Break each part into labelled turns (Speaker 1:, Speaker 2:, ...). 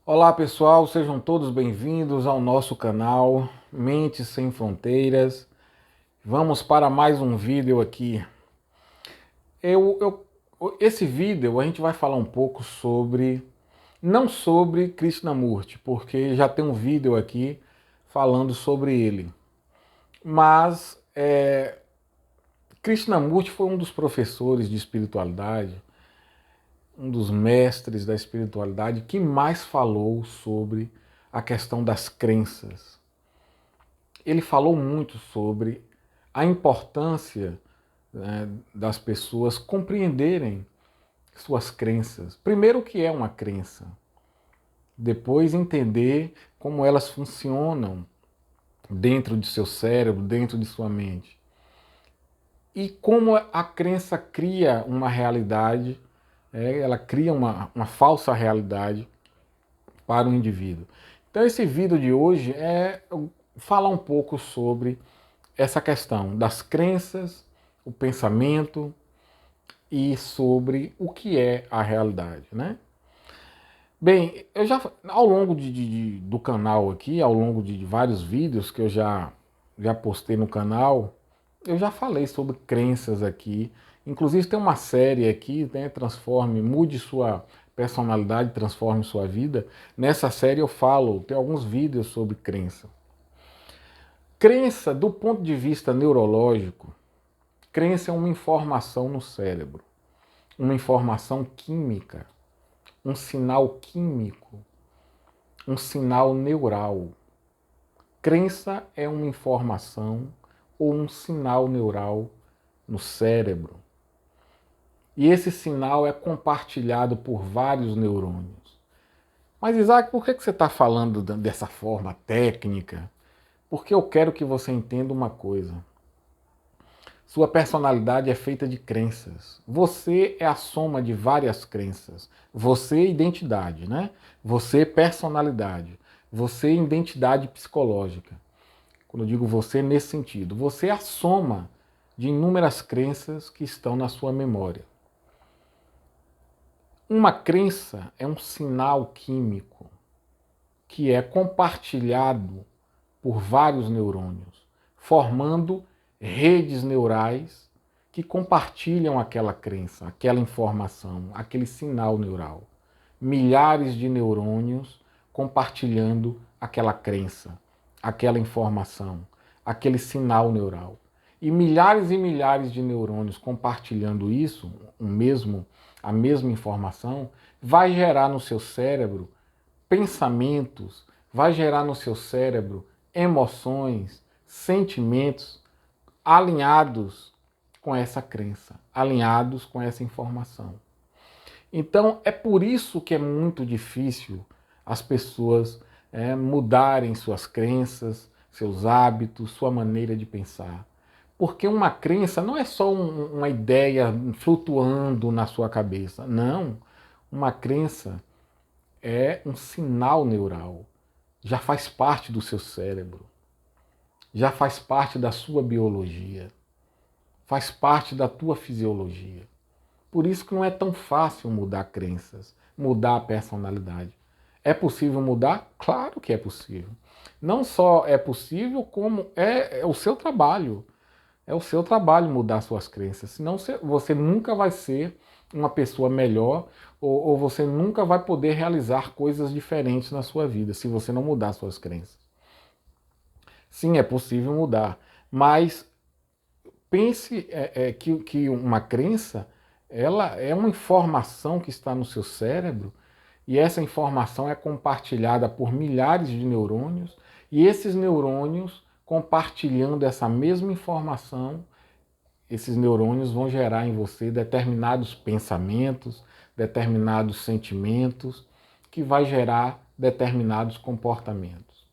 Speaker 1: Olá pessoal, sejam todos bem-vindos ao nosso canal Mentes Sem Fronteiras. Vamos para mais um vídeo aqui. Esse vídeo a gente vai falar um pouco sobre, não sobre Krishnamurti, porque já tem um vídeo aqui falando sobre ele, mas Krishnamurti foi um dos professores de espiritualidade, um dos mestres da espiritualidade que mais falou sobre a questão das crenças. Ele falou muito sobre a importância, né, das pessoas compreenderem suas crenças. Primeiro, o que é uma crença, depois entender como elas funcionam dentro de seu cérebro, dentro de sua mente. E como a crença cria uma realidade, ela cria uma falsa realidade para o indivíduo. Então esse vídeo de hoje é falar um pouco sobre essa questão das crenças, o pensamento e sobre o que é a realidade, né? Bem, eu já ao longo do canal aqui, ao longo de vários vídeos que eu já postei no canal, eu já falei sobre crenças aqui. Inclusive tem uma série aqui, né, Transforme, Mude Sua Personalidade, Transforme Sua Vida. Nessa série eu falo, tem alguns vídeos sobre crença. Crença, do ponto de vista neurológico, crença é uma informação no cérebro, uma informação química, um sinal químico, um sinal neural. Crença é uma informação ou um sinal neural no cérebro. E esse sinal é compartilhado por vários neurônios. Mas Isaac, por que você está falando dessa forma técnica? Porque eu quero que você entenda uma coisa. Sua personalidade é feita de crenças. Você é a soma de várias crenças. Você é identidade, né? Você é personalidade. Você é identidade psicológica. Quando eu digo você, nesse sentido. Você é a soma de inúmeras crenças que estão na sua memória. Uma crença é um sinal químico que é compartilhado por vários neurônios, formando redes neurais que compartilham aquela crença, aquela informação, aquele sinal neural. Milhares de neurônios compartilhando aquela crença, aquela informação, aquele sinal neural. E milhares de neurônios compartilhando isso, a mesma informação, vai gerar no seu cérebro pensamentos, vai gerar no seu cérebro emoções, sentimentos alinhados com essa crença, alinhados com essa informação. Então é por isso que é muito difícil as pessoas mudarem suas crenças, seus hábitos, sua maneira de pensar. Porque uma crença não é só uma ideia flutuando na sua cabeça. Não. Uma crença é um sinal neural. Já faz parte do seu cérebro. Já faz parte da sua biologia. Faz parte da tua fisiologia. Por isso que não é tão fácil mudar crenças, mudar a personalidade. É possível mudar? Claro que é possível. Não só é possível, como é o seu trabalho. É o seu trabalho mudar suas crenças. Senão você nunca vai ser uma pessoa melhor ou você nunca vai poder realizar coisas diferentes na sua vida se você não mudar suas crenças. Sim, é possível mudar, mas pense que uma crença ela é uma informação que está no seu cérebro e essa informação é compartilhada por milhares de neurônios e esses neurônios compartilhando essa mesma informação, esses neurônios vão gerar em você determinados pensamentos, determinados sentimentos, que vai gerar determinados comportamentos.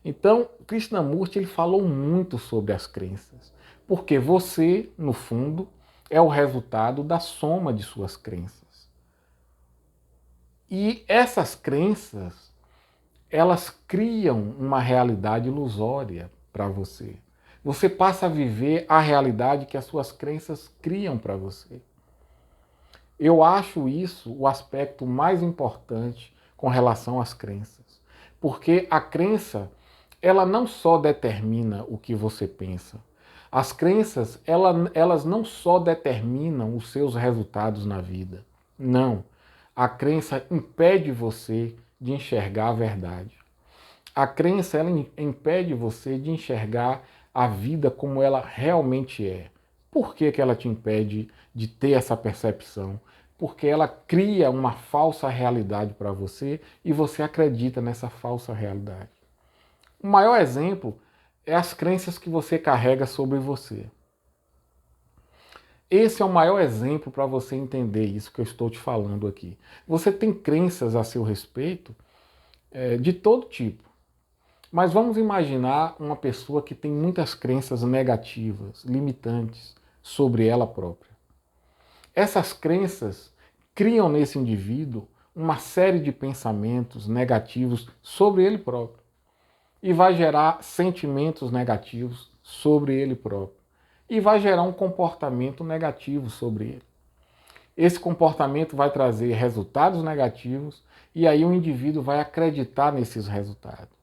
Speaker 1: Então, Krishnamurti ele falou muito sobre as crenças, porque você, no fundo, é o resultado da soma de suas crenças. E essas crenças, elas criam uma realidade ilusória para você. Você passa a viver a realidade que as suas crenças criam para você. Eu acho isso o aspecto mais importante com relação às crenças. Porque a crença, ela não só determina o que você pensa. As crenças, elas não só determinam os seus resultados na vida. Não. A crença impede você de enxergar a verdade. A crença, ela impede você de enxergar a vida como ela realmente é. Por que que ela te impede de ter essa percepção? Porque ela cria uma falsa realidade para você e você acredita nessa falsa realidade. O maior exemplo é as crenças que você carrega sobre você. Esse é o maior exemplo para você entender isso que eu estou te falando aqui. Você tem crenças a seu respeito de todo tipo. Mas vamos imaginar uma pessoa que tem muitas crenças negativas, limitantes sobre ela própria. Essas crenças criam nesse indivíduo uma série de pensamentos negativos sobre ele próprio e vai gerar sentimentos negativos sobre ele próprio e vai gerar um comportamento negativo sobre ele. Esse comportamento vai trazer resultados negativos e aí o indivíduo vai acreditar nesses resultados.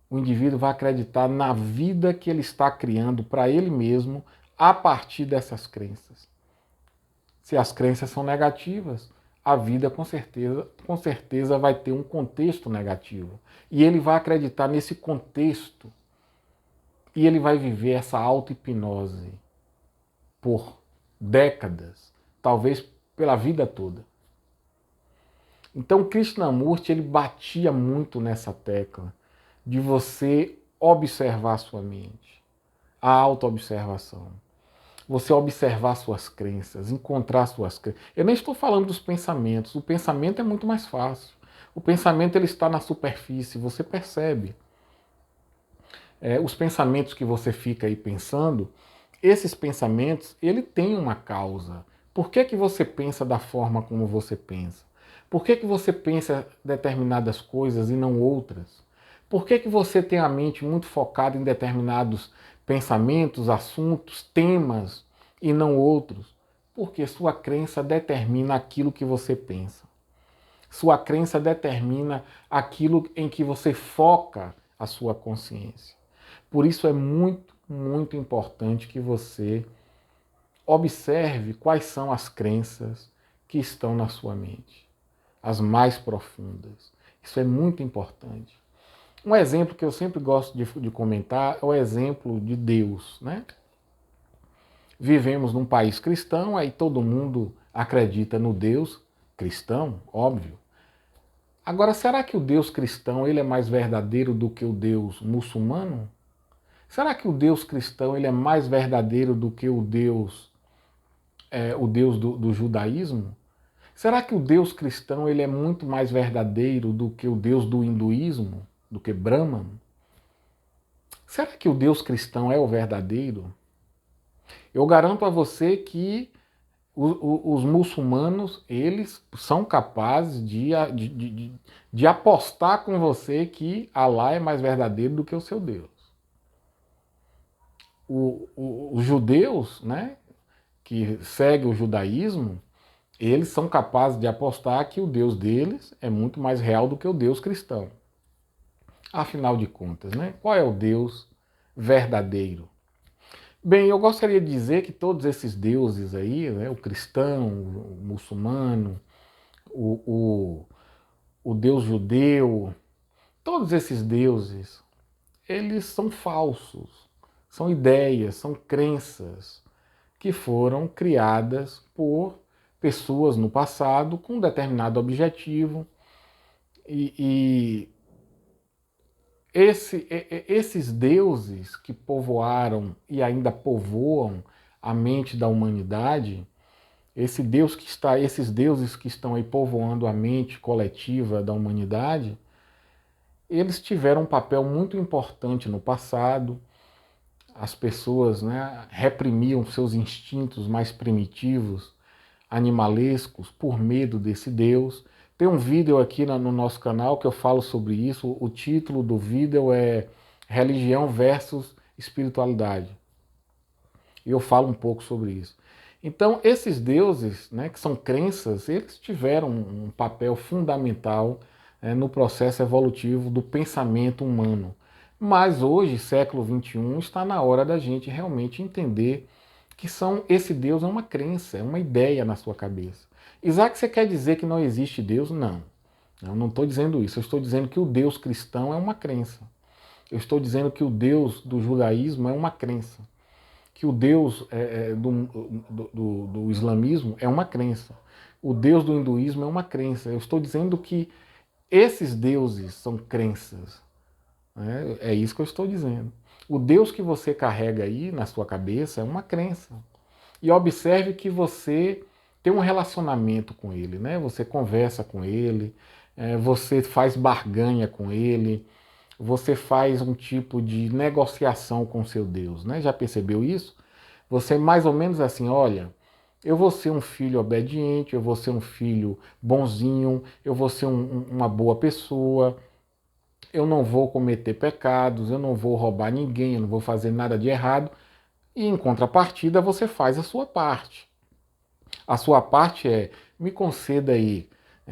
Speaker 1: O indivíduo vai acreditar na vida que ele está criando para ele mesmo a partir dessas crenças. Se as crenças são negativas, a vida com certeza vai ter um contexto negativo. E ele vai acreditar nesse contexto e ele vai viver essa auto-hipnose por décadas, talvez pela vida toda. Então Krishnamurti ele batia muito nessa tecla de você observar sua mente, a autoobservação. Você observar suas crenças, encontrar suas crenças. Eu nem estou falando dos pensamentos, o pensamento é muito mais fácil. O pensamento ele está na superfície, você percebe. Os pensamentos que você fica aí pensando, esses pensamentos, ele tem uma causa. Por que que você pensa da forma como você pensa? Por que que você pensa determinadas coisas e não outras? Por que que você tem a mente muito focada em determinados pensamentos, assuntos, temas e não outros? Porque sua crença determina aquilo que você pensa. Sua crença determina aquilo em que você foca a sua consciência. Por isso é muito, muito importante que você observe quais são as crenças que estão na sua mente, as mais profundas. Isso é muito importante. Um exemplo que eu sempre gosto de comentar é o exemplo de Deus, né? Vivemos num país cristão, aí todo mundo acredita no Deus cristão, óbvio. Agora, será que o Deus cristão ele é mais verdadeiro do que o Deus muçulmano? Será que o Deus cristão ele é mais verdadeiro do que o Deus do judaísmo? Será que o Deus cristão ele é muito mais verdadeiro do que o Deus do hinduísmo, do que Brahman? Será que o Deus cristão é o verdadeiro? Eu garanto a você que os muçulmanos eles são capazes de apostar com você que Alá é mais verdadeiro do que o seu Deus. Os judeus, né, que seguem o judaísmo, eles são capazes de apostar que o Deus deles é muito mais real do que o Deus cristão. Afinal de contas, né, qual é o Deus verdadeiro? Bem, eu gostaria de dizer que todos esses deuses aí, né, o cristão, o muçulmano, o Deus judeu, todos esses deuses, eles são falsos, são ideias, são crenças que foram criadas por pessoas no passado com um determinado objetivo e esses deuses que povoaram e ainda povoam a mente da humanidade, esses deuses que estão aí povoando a mente coletiva da humanidade, eles tiveram um papel muito importante no passado. As pessoas, né, reprimiam seus instintos mais primitivos, animalescos, por medo desse Deus. Tem um vídeo aqui no nosso canal que eu falo sobre isso. O título do vídeo é Religião versus Espiritualidade. E eu falo um pouco sobre isso. Então, esses deuses, né, que são crenças, eles tiveram um papel fundamental no processo evolutivo do pensamento humano. Mas hoje, século XXI, está na hora da gente realmente entender que esse Deus é uma crença, é uma ideia na sua cabeça. Isaac, você quer dizer que não existe Deus? Não. Eu não estou dizendo isso. Eu estou dizendo que o Deus cristão é uma crença. Eu estou dizendo que o Deus do judaísmo é uma crença. Que o Deus do islamismo é uma crença. O Deus do hinduísmo é uma crença. Eu estou dizendo que esses deuses são crenças. Né? É isso que eu estou dizendo. O Deus que você carrega aí na sua cabeça é uma crença. E observe que você tem um relacionamento com ele, né? Você conversa com ele, você faz barganha com ele, você faz um tipo de negociação com seu Deus, né? Já percebeu isso? Você mais ou menos assim, olha, eu vou ser um filho obediente, eu vou ser um filho bonzinho, eu vou ser uma boa pessoa, eu não vou cometer pecados, eu não vou roubar ninguém, eu não vou fazer nada de errado. E em contrapartida, você faz a sua parte. A sua parte é: me conceda aí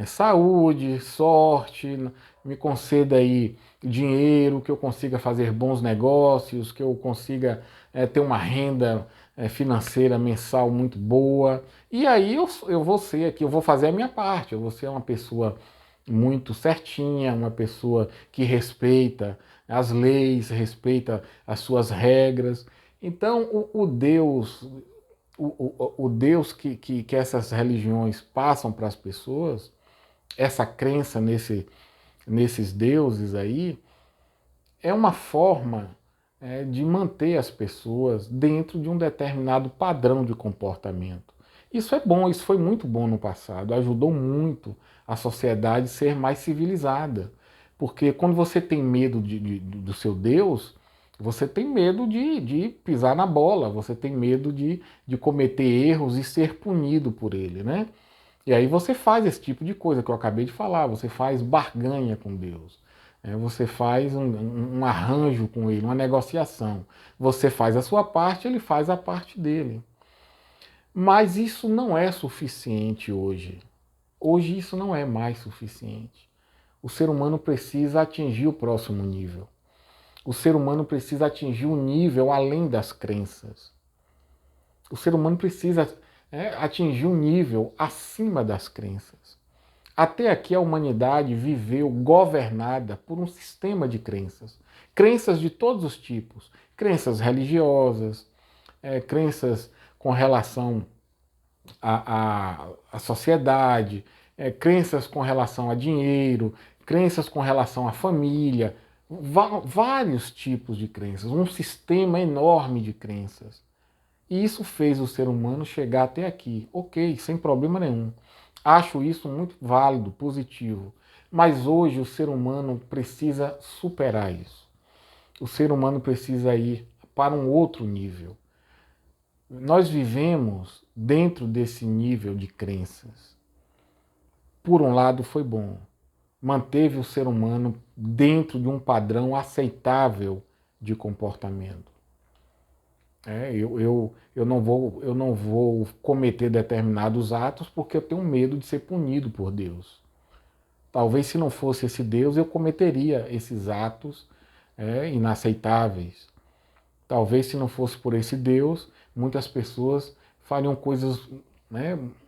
Speaker 1: saúde, sorte, me conceda aí dinheiro, que eu consiga fazer bons negócios, que eu consiga ter uma renda financeira mensal muito boa. E aí eu vou ser aqui, eu vou fazer a minha parte, eu vou ser uma pessoa muito certinha, uma pessoa que respeita as leis, respeita as suas regras. Então, o Deus, o Deus que essas religiões passam para as pessoas, essa crença nesses deuses aí, é uma forma de manter as pessoas dentro de um determinado padrão de comportamento. Isso é bom, isso foi muito bom no passado, ajudou muito a sociedade a ser mais civilizada. Porque quando você tem medo do seu Deus, você tem medo de pisar na bola, você tem medo de cometer erros e ser punido por ele, né? E aí você faz esse tipo de coisa que eu acabei de falar, você faz barganha com Deus. Você faz um arranjo com ele, uma negociação. Você faz a sua parte, ele faz a parte dele. Mas isso não é suficiente hoje. Hoje isso não é mais suficiente. O ser humano precisa atingir o próximo nível. O ser humano precisa atingir um nível além das crenças. O ser humano precisa atingir um nível acima das crenças. Até aqui a humanidade viveu governada por um sistema de crenças. Crenças de todos os tipos. Crenças religiosas, crenças com relação à sociedade, crenças com relação a dinheiro, crenças com relação à família, vários tipos de crenças, um sistema enorme de crenças. E isso fez o ser humano chegar até aqui. Ok, sem problema nenhum. Acho isso muito válido, positivo. Mas hoje o ser humano precisa superar isso. O ser humano precisa ir para um outro nível. Nós vivemos dentro desse nível de crenças. Por um lado, foi bom. Manteve o ser humano dentro de um padrão aceitável de comportamento. Eu não vou cometer determinados atos porque eu tenho medo de ser punido por Deus. Talvez se não fosse esse Deus, eu cometeria esses atos inaceitáveis. Talvez se não fosse por esse Deus, muitas pessoas fariam coisas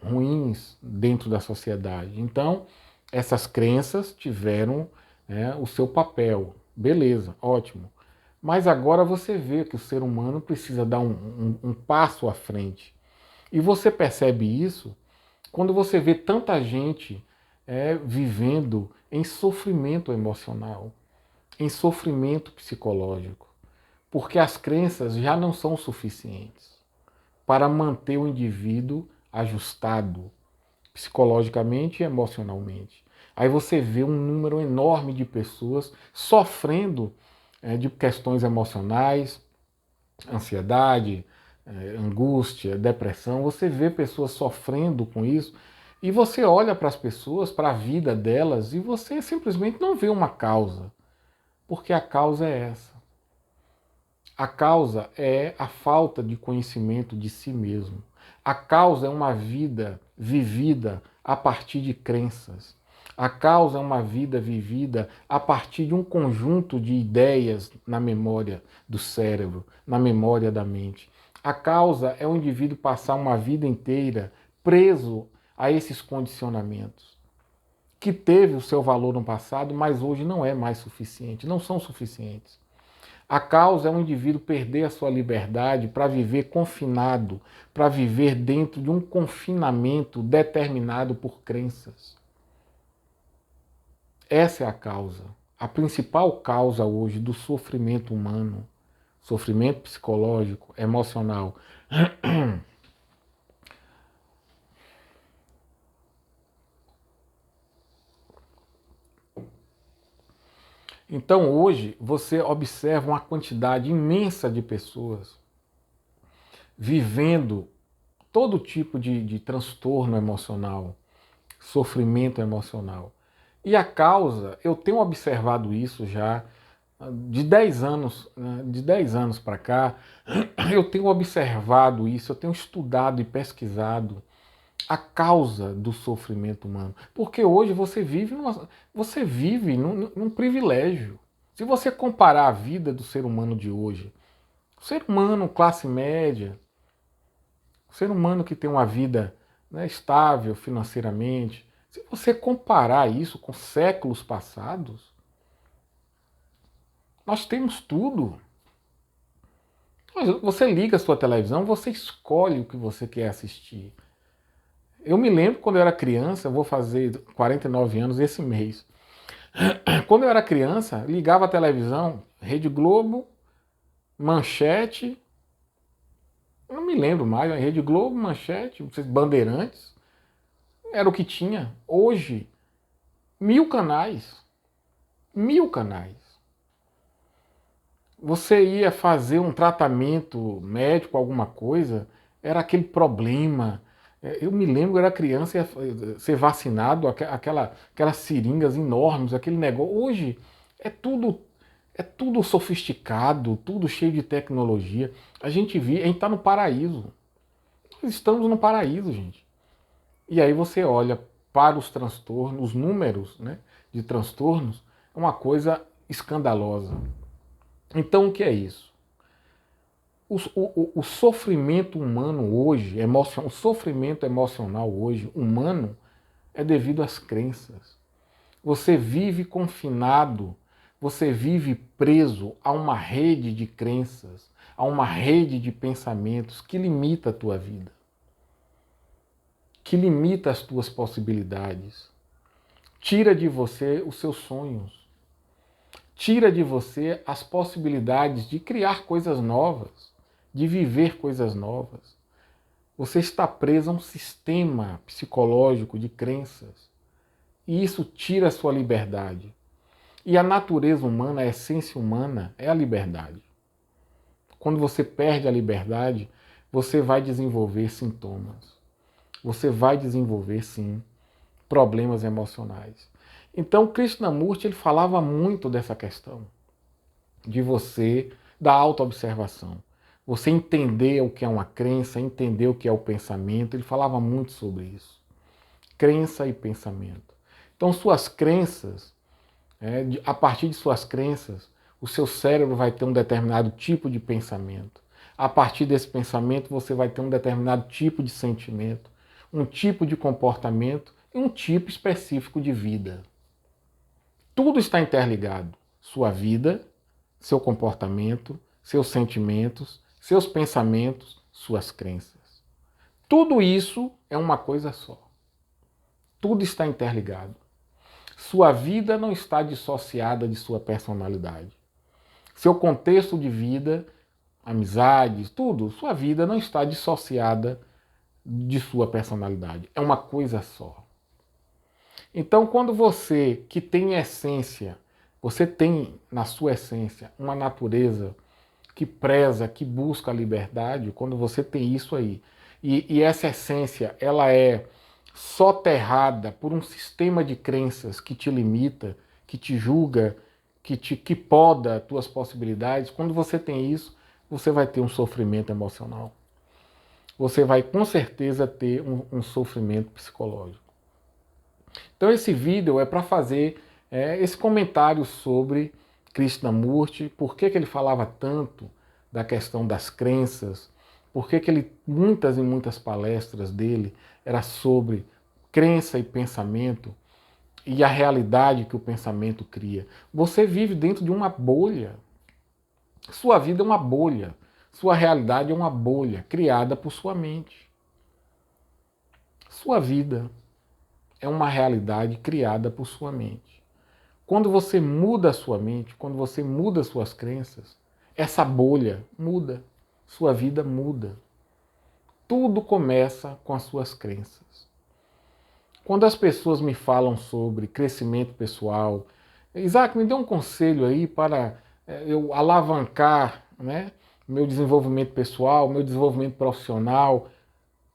Speaker 1: ruins dentro da sociedade. Então, essas crenças tiveram o seu papel. Beleza, ótimo. Mas agora você vê que o ser humano precisa dar um passo à frente. E você percebe isso quando você vê tanta gente vivendo em sofrimento emocional, em sofrimento psicológico. Porque as crenças já não são suficientes para manter o indivíduo ajustado psicologicamente e emocionalmente. Aí você vê um número enorme de pessoas sofrendo de questões emocionais, ansiedade, angústia, depressão. Você vê pessoas sofrendo com isso e você olha para as pessoas, para a vida delas e você simplesmente não vê uma causa, porque a causa é essa. A causa é a falta de conhecimento de si mesmo. A causa é uma vida vivida a partir de crenças. A causa é uma vida vivida a partir de um conjunto de ideias na memória do cérebro, na memória da mente. A causa é o indivíduo passar uma vida inteira preso a esses condicionamentos, que teve o seu valor no passado, mas hoje não é mais suficiente, não são suficientes. A causa é um indivíduo perder a sua liberdade para viver confinado, para viver dentro de um confinamento determinado por crenças. Essa é a causa. A principal causa hoje do sofrimento humano, sofrimento psicológico, emocional. Então hoje você observa uma quantidade imensa de pessoas vivendo todo tipo de transtorno emocional, sofrimento emocional. E a causa, eu tenho observado isso já de 10 anos, de 10 anos para cá, eu tenho observado isso, eu tenho estudado e pesquisado a causa do sofrimento humano. Porque hoje você vive num privilégio. Se você comparar a vida do ser humano de hoje, o ser humano classe média, o ser humano que tem uma vida, né, estável financeiramente, se você comparar isso com séculos passados, nós temos tudo. Você liga a sua televisão, você escolhe o que você quer assistir. Eu me lembro quando eu era criança, eu vou fazer 49 anos esse mês. Quando eu era criança, ligava a televisão, Rede Globo, Manchete, eu não me lembro mais, Rede Globo, Manchete, Bandeirantes, era o que tinha. Hoje, 1000 canais. 1000 canais. Você ia fazer um tratamento médico, alguma coisa, era aquele problema. Eu me lembro, eu era criança, ia ser vacinado, aquelas seringas enormes, aquele negócio. Hoje é tudo sofisticado, tudo cheio de tecnologia. A gente está no paraíso. Nós estamos no paraíso, gente. E aí você olha para os transtornos, os números, né, de transtornos, é uma coisa escandalosa. Então o que é isso? O sofrimento humano hoje, o sofrimento emocional hoje, humano, é devido às crenças. Você vive confinado, você vive preso a uma rede de crenças, a uma rede de pensamentos que limita a tua vida, que limita as tuas possibilidades, tira de você os seus sonhos, tira de você as possibilidades de criar coisas novas, de viver coisas novas. Você está preso a um sistema psicológico de crenças e isso tira a sua liberdade. E a natureza humana, a essência humana é a liberdade. Quando você perde a liberdade, você vai desenvolver sintomas. Você vai desenvolver, sim, problemas emocionais. Então, Krishnamurti ele falava muito dessa questão de você, da autoobservação. Você entender o que é uma crença, entender o que é o pensamento. Ele falava muito sobre isso. Crença e pensamento. Então, suas crenças, a partir de suas crenças, o seu cérebro vai ter um determinado tipo de pensamento. A partir desse pensamento, você vai ter um determinado tipo de sentimento, um tipo de comportamento e um tipo específico de vida. Tudo está interligado. Sua vida, seu comportamento, seus sentimentos, seus pensamentos, suas crenças. Tudo isso é uma coisa só. Tudo está interligado. Sua vida não está dissociada de sua personalidade. Seu contexto de vida, amizades, tudo, sua vida não está dissociada de sua personalidade. É uma coisa só. Então, quando você, que tem essência, você tem na sua essência uma natureza que preza, que busca a liberdade, quando você tem isso aí, e essa essência, ela é soterrada por um sistema de crenças que te limita, que te julga, que poda as tuas possibilidades, quando você tem isso, você vai ter um sofrimento emocional. Você vai com certeza ter um sofrimento psicológico. Então esse vídeo é para fazer esse comentário sobre Krishnamurti, por que ele falava tanto da questão das crenças, por que ele, muitas e muitas palestras dele era sobre crença e pensamento e a realidade que o pensamento cria. Você vive dentro de uma bolha. Sua vida é uma bolha. Sua realidade é uma bolha criada por sua mente. Sua vida é uma realidade criada por sua mente. Quando você muda a sua mente, quando você muda suas crenças, essa bolha muda, sua vida muda. Tudo começa com as suas crenças. Quando as pessoas me falam sobre crescimento pessoal, Isaac, me dê um conselho aí para eu alavancar, né, meu desenvolvimento pessoal, meu desenvolvimento profissional.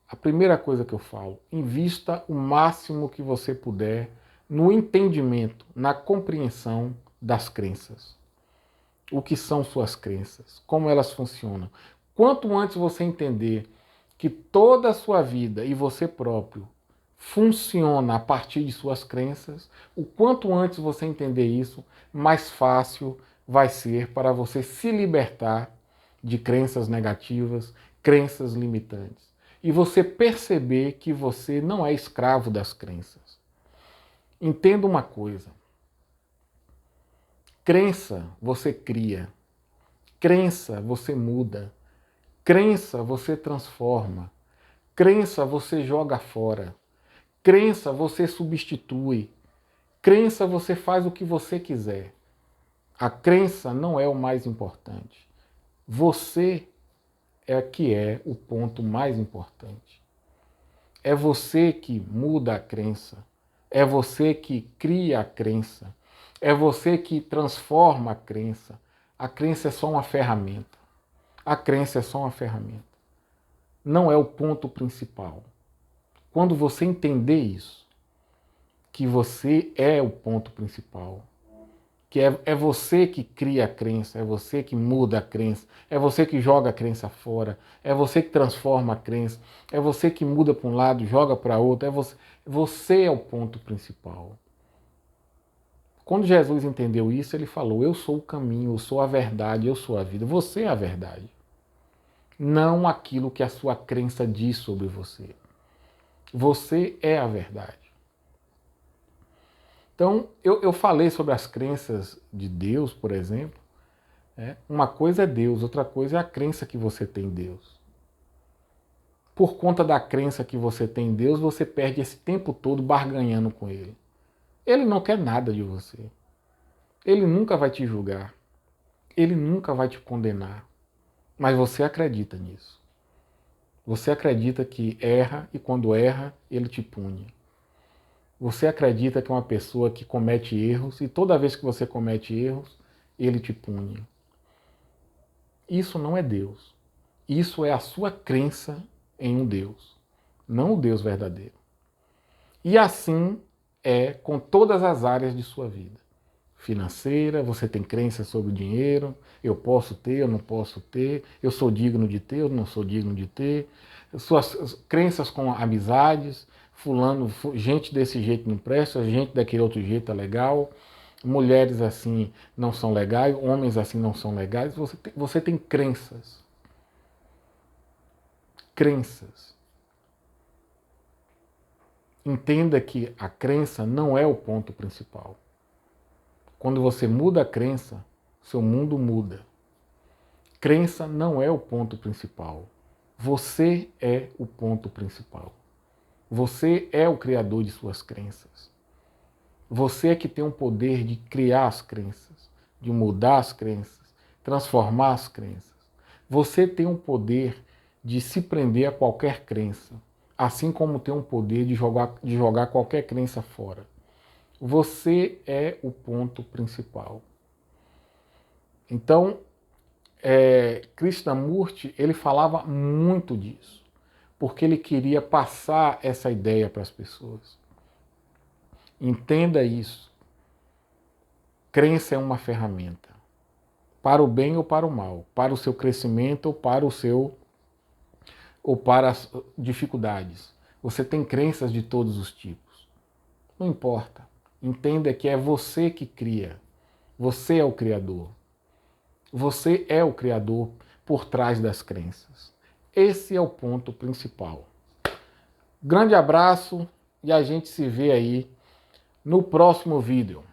Speaker 1: A primeira coisa que eu falo, invista o máximo que você puder no entendimento, na compreensão das crenças. O que são suas crenças? Como elas funcionam? Quanto antes você entender que toda a sua vida e você próprio funciona a partir de suas crenças, o quanto antes você entender isso, mais fácil vai ser para você se libertar de crenças negativas, crenças limitantes. E você perceber que você não é escravo das crenças. Entenda uma coisa. Crença você cria. Crença você muda. Crença você transforma. Crença você joga fora. Crença você substitui. Crença você faz o que você quiser. A crença não é o mais importante. Você é que é o ponto mais importante. É você que muda a crença. É você que cria a crença. É você que transforma a crença. A crença é só uma ferramenta. A crença é só uma ferramenta. Não é o ponto principal. Quando você entender isso, que você é o ponto principal, que é você que cria a crença, é você que muda a crença, é você que joga a crença fora, é você que transforma a crença, é você que muda para um lado, joga para outro, você é o ponto principal. Quando Jesus entendeu isso, ele falou: eu sou o caminho, eu sou a verdade, eu sou a vida. Você é a verdade. Não aquilo que a sua crença diz sobre você. Você é a verdade. Então, eu falei sobre as crenças de Deus, por exemplo. Uma coisa é Deus, outra coisa é a crença que você tem em Deus. Por conta da crença que você tem em Deus, você perde esse tempo todo barganhando com Ele. Ele não quer nada de você. Ele nunca vai te julgar. Ele nunca vai te condenar. Mas você acredita nisso. Você acredita que erra e quando erra, Ele te pune. Você acredita que é uma pessoa que comete erros e toda vez que você comete erros, Ele te pune. Isso não é Deus. Isso é a sua crença em um Deus, não o Deus verdadeiro. E assim é com todas as áreas de sua vida. Financeira, você tem crença sobre o dinheiro, eu posso ter, eu não posso ter, eu sou digno de ter, eu não sou digno de ter. Suas crenças com amizades, fulano, gente desse jeito não presta, gente daquele outro jeito é legal. Mulheres assim não são legais, homens assim não são legais. Você tem crenças. Crenças. Entenda que a crença não é o ponto principal. Quando você muda a crença, seu mundo muda. Crença não é o ponto principal. Você é o ponto principal. Você é o criador de suas crenças. Você é que tem o poder de criar as crenças, de mudar as crenças, transformar as crenças. Você tem o poder de se prender a qualquer crença, assim como tem o poder de jogar qualquer crença fora. Você é o ponto principal. Então, Krishnamurti, ele falava muito disso, porque ele queria passar essa ideia para as pessoas. Entenda isso. Crença é uma ferramenta, para o bem ou para o mal, para o seu crescimento ou para as dificuldades. Você tem crenças de todos os tipos. Não importa. Entenda que é você que cria. Você é o criador. Você é o criador por trás das crenças. Esse é o ponto principal. Grande abraço e a gente se vê aí no próximo vídeo.